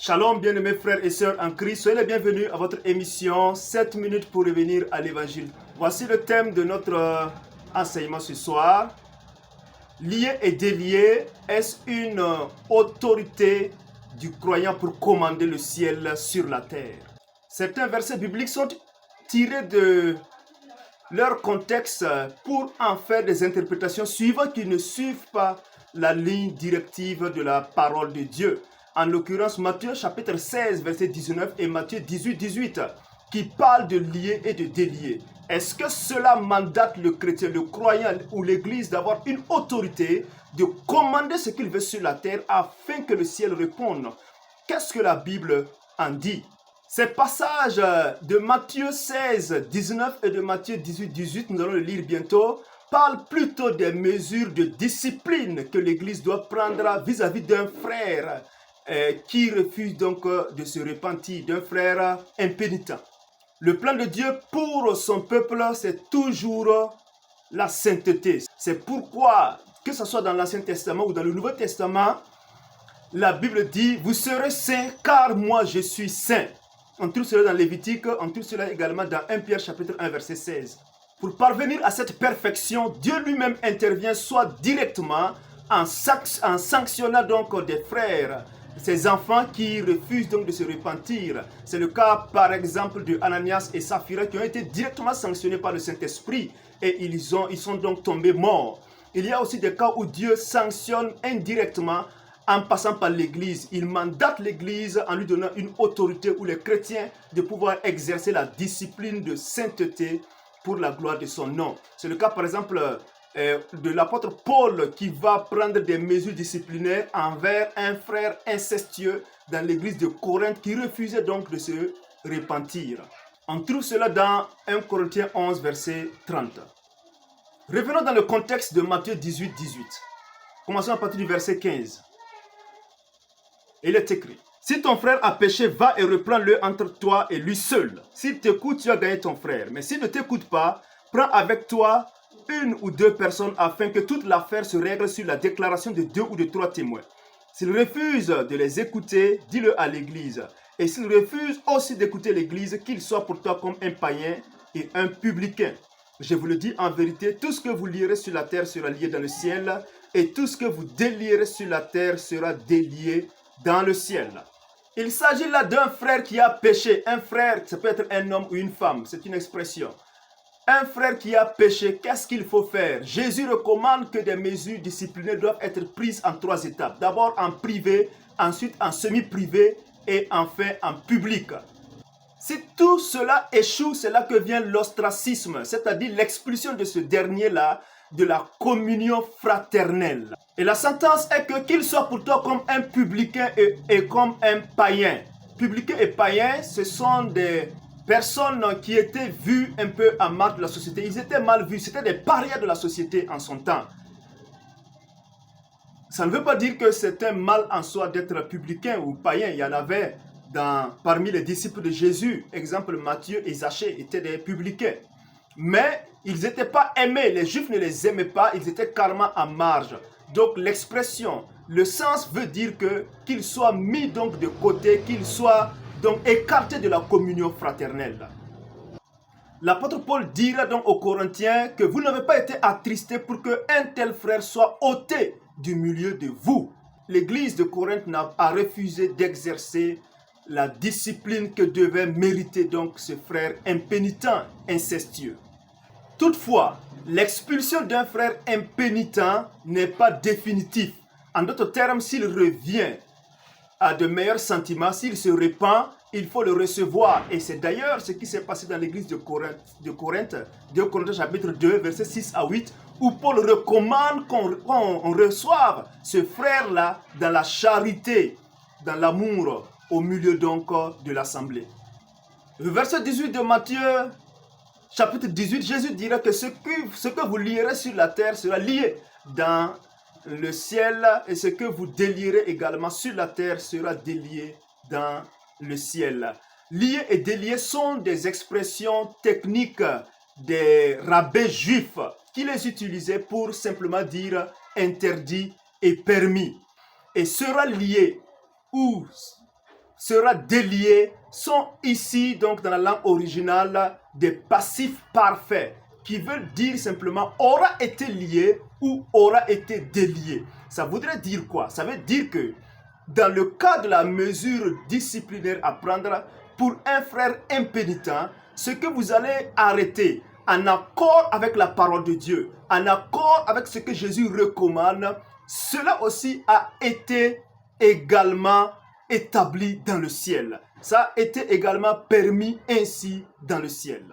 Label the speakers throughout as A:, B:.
A: Shalom, bien-aimés frères et sœurs en Christ, soyez les bienvenus à votre émission 7 minutes pour revenir à l'évangile. Voici le thème de notre enseignement ce soir. Lié et délié, est-ce une autorité du croyant pour commander le ciel sur la terre? Certains versets bibliques sont tirés de leur contexte pour en faire des interprétations suivantes qui ne suivent pas la ligne directive de la parole de Dieu. En l'occurrence, Matthieu chapitre 16, verset 19 et Matthieu 18, 18, qui parlent de lier et de délier. Est-ce que cela mandate le chrétien, le croyant ou l'église d'avoir une autorité de commander ce qu'il veut sur la terre afin que le ciel réponde? Qu'est-ce que la Bible en dit? Ces passages de Matthieu 16, 19 et de Matthieu 18, 18, nous allons le lire bientôt, parlent plutôt des mesures de discipline que l'Église doit prendre vis-à-vis d'un frère qui refuse donc de se repentir, d'un frère impénitent. Le plan de Dieu pour son peuple, c'est toujours la sainteté. C'est pourquoi, que ce soit dans l'Ancien Testament ou dans le Nouveau Testament, la Bible dit « Vous serez saints car moi je suis saint ». On trouve cela dans Lévitique, on trouve cela également dans 1 Pierre chapitre 1 verset 16. Pour parvenir à cette perfection, Dieu lui-même intervient soit directement en sanctionnant donc des frères, ces enfants qui refusent donc de se repentir. C'est le cas par exemple de Ananias et Saphira qui ont été directement sanctionnés par le Saint-Esprit et ils sont donc tombés morts. Il y a aussi des cas où Dieu sanctionne indirectement en passant par l'Église. Il mandate l'Église en lui donnant une autorité ou les chrétiens de pouvoir exercer la discipline de sainteté pour la gloire de son nom. C'est le cas par exemple de l'apôtre Paul qui va prendre des mesures disciplinaires envers un frère incestueux dans l'église de Corinthe qui refusait donc de se repentir. On trouve cela dans 1 Corinthiens 11 verset 30. Revenons dans le contexte de Matthieu 18, 18. Commençons à partir du verset 15. Il est écrit: si ton frère a péché, va et reprends-le entre toi et lui seul. S'il t'écoute, tu as gagné ton frère. Mais s'il ne t'écoute pas, prends avec toi une ou deux personnes afin que toute l'affaire se règle sur la déclaration de 2 ou de 3 témoins. S'il refuse de les écouter, dis-le à l'église. Et s'il refuse aussi d'écouter l'église, qu'il soit pour toi comme un païen et un publicain. Je vous le dis en vérité, tout ce que vous lierez sur la terre sera lié dans le ciel, et tout ce que vous délierez sur la terre sera délié dans le ciel. Il s'agit là d'un frère qui a péché. Un frère, ça peut être un homme ou une femme, c'est une expression. Un frère qui a péché, qu'est-ce qu'il faut faire? Jésus recommande que des mesures disciplinaires doivent être prises en 3 étapes. D'abord en privé, ensuite en semi-privé et enfin en public. Si tout cela échoue, c'est là que vient l'ostracisme, c'est-à-dire l'expulsion de ce dernier-là de la communion fraternelle. Et la sentence est que qu'il soit pour toi comme un publicain et comme un païen. Publicain et païen, ce sont des personnes qui étaient vues un peu en marge de la société. Ils étaient mal vus, c'était des parias de la société en son temps. Ça ne veut pas dire que c'est un mal en soi d'être publicain ou païen. Il y en avait parmi les disciples de Jésus. Exemple, Matthieu et Zachée étaient des publicains. Mais ils n'étaient pas aimés, les Juifs ne les aimaient pas, ils étaient carrément en marge. Donc l'expression, le sens veut dire qu'ils soient mis donc de côté, qu'ils soient donc écartés de la communion fraternelle. L'apôtre Paul dira donc aux Corinthiens que vous n'avez pas été attristés pour qu'un tel frère soit ôté du milieu de vous. L'église de Corinthe a refusé d'exercer la discipline que devait mériter donc ce frère impénitent, incestueux. Toutefois, l'expulsion d'un frère impénitent n'est pas définitive. En d'autres termes, s'il revient à de meilleurs sentiments, s'il se repent, il faut le recevoir. Et c'est d'ailleurs ce qui s'est passé dans l'église de Corinthe, 2 Corinthiens chapitre 2, versets 6 à 8, où Paul recommande qu'on reçoive ce frère-là dans la charité, dans l'amour, au milieu donc de l'assemblée. Le verset 18 de Matthieu chapitre 18, Jésus dira que ce que vous lierez sur la terre sera lié dans le ciel, et ce que vous délierez également sur la terre sera délié dans le ciel. Lié et délié sont des expressions techniques des rabbins juifs qui les utilisaient pour simplement dire interdit et permis. Et sera lié ou sera délié sont ici, donc dans la langue originale, des passifs parfaits qui veulent dire simplement aura été lié ou aura été délié. Ça voudrait dire quoi? Ça veut dire que dans le cas de la mesure disciplinaire à prendre pour un frère impénitent, ce que vous allez arrêter en accord avec la parole de Dieu, en accord avec ce que Jésus recommande, cela aussi a été également établi dans le ciel. Ça a été également permis ainsi dans le ciel.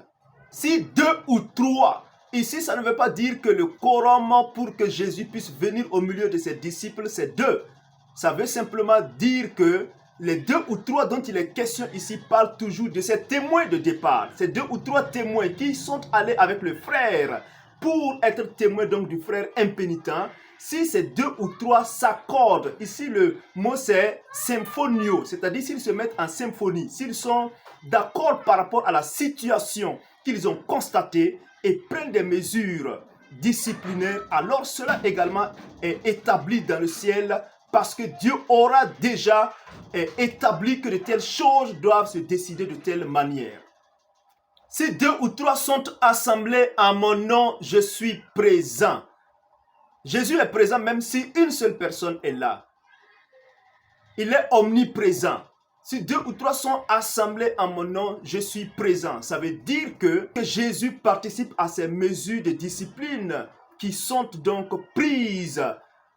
A: Si 2 ou 3, ici ça ne veut pas dire que le quorum pour que Jésus puisse venir au milieu de ses disciples, c'est 2. Ça veut simplement dire que les 2 ou 3 dont il est question ici parlent toujours de ces témoins de départ. Ces 2 ou 3 témoins qui sont allés avec le frère pour être témoins donc du frère impénitent. Si ces 2 ou 3 s'accordent, ici le mot c'est symphonio, c'est-à-dire s'ils se mettent en symphonie, s'ils sont d'accord par rapport à la situation qu'ils ont constatée et prennent des mesures disciplinaires, alors cela également est établi dans le ciel parce que Dieu aura déjà établi que de telles choses doivent se décider de telle manière. Si 2 ou 3 sont assemblés en mon nom, je suis présent. Jésus est présent même si une seule personne est là. Il est omniprésent. Si 2 ou 3 sont assemblés en mon nom, je suis présent. Ça veut dire que Jésus participe à ces mesures de discipline qui sont donc prises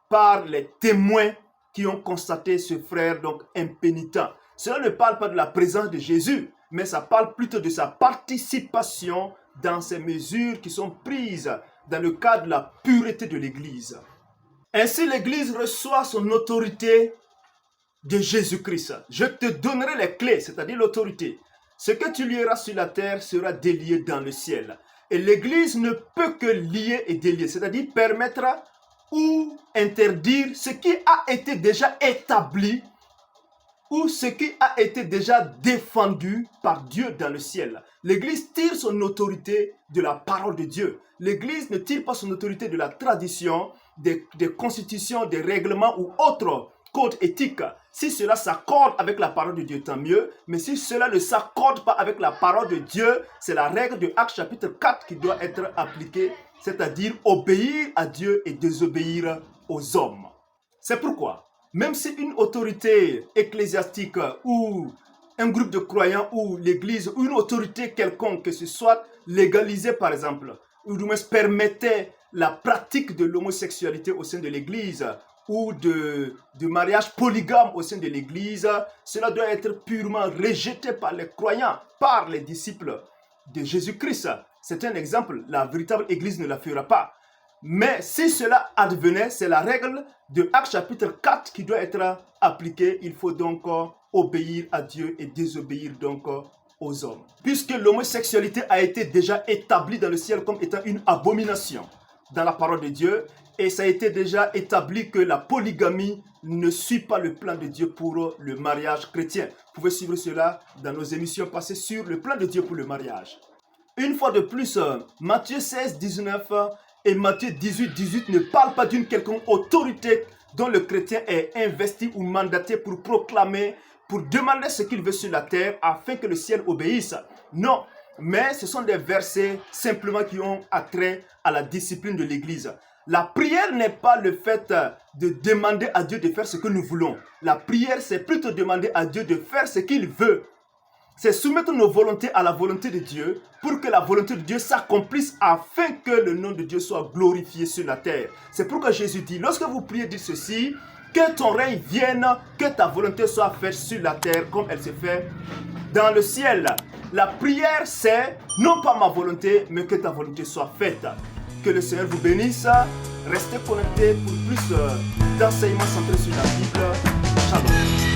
A: par les témoins qui ont constaté ce frère donc impénitent. Cela ne parle pas de la présence de Jésus, mais ça parle plutôt de sa participation dans ces mesures qui sont prises dans le cadre de la pureté de l'Église. Ainsi, l'Église reçoit son autorité de Jésus-Christ. Je te donnerai les clés, c'est-à-dire l'autorité. Ce que tu lieras sur la terre sera délié dans le ciel. Et l'Église ne peut que lier et délier, c'est-à-dire permettre ou interdire ce qui a été déjà établi ou ce qui a été déjà défendu par Dieu dans le ciel. L'Église tire son autorité de la parole de Dieu. L'Église ne tire pas son autorité de la tradition, des constitutions, des règlements ou autres codes éthiques. Si cela s'accorde avec la parole de Dieu, tant mieux. Mais si cela ne s'accorde pas avec la parole de Dieu, c'est la règle de Actes chapitre 4 qui doit être appliquée, c'est-à-dire obéir à Dieu et désobéir aux hommes. C'est pourquoi, même si une autorité ecclésiastique ou un groupe de croyants ou l'Église ou une autorité quelconque, que ce soit légalisée par exemple, ou du moins permettait la pratique de l'homosexualité au sein de l'Église ou de mariage polygame au sein de l'Église, cela doit être purement rejeté par les croyants, par les disciples de Jésus-Christ. C'est un exemple, la véritable Église ne la fera pas. Mais si cela advenait, c'est la règle de Actes chapitre 4 qui doit être appliquée. Il faut donc obéir à Dieu et désobéir donc aux hommes. Puisque l'homosexualité a été déjà établie dans le ciel comme étant une abomination dans la parole de Dieu, et ça a été déjà établi que la polygamie ne suit pas le plan de Dieu pour le mariage chrétien. Vous pouvez suivre cela dans nos émissions passées sur le plan de Dieu pour le mariage. Une fois de plus, Matthieu 16, 19 et Matthieu 18, 18 ne parlent pas d'une quelconque autorité dont le chrétien est investi ou mandaté pour proclamer, pour demander ce qu'il veut sur la terre afin que le ciel obéisse. Non, mais ce sont des versets simplement qui ont attrait à la discipline de l'Église. La prière n'est pas le fait de demander à Dieu de faire ce que nous voulons. La prière, c'est plutôt demander à Dieu de faire ce qu'il veut. C'est soumettre nos volontés à la volonté de Dieu pour que la volonté de Dieu s'accomplisse afin que le nom de Dieu soit glorifié sur la terre. C'est pourquoi Jésus dit, lorsque vous priez, dites ceci, que ton règne vienne, que ta volonté soit faite sur la terre comme elle se fait dans le ciel. La prière, c'est non pas ma volonté, mais que ta volonté soit faite. Que le Seigneur vous bénisse. Restez connectés pour plus d'enseignements centrés sur la Bible. Shalom.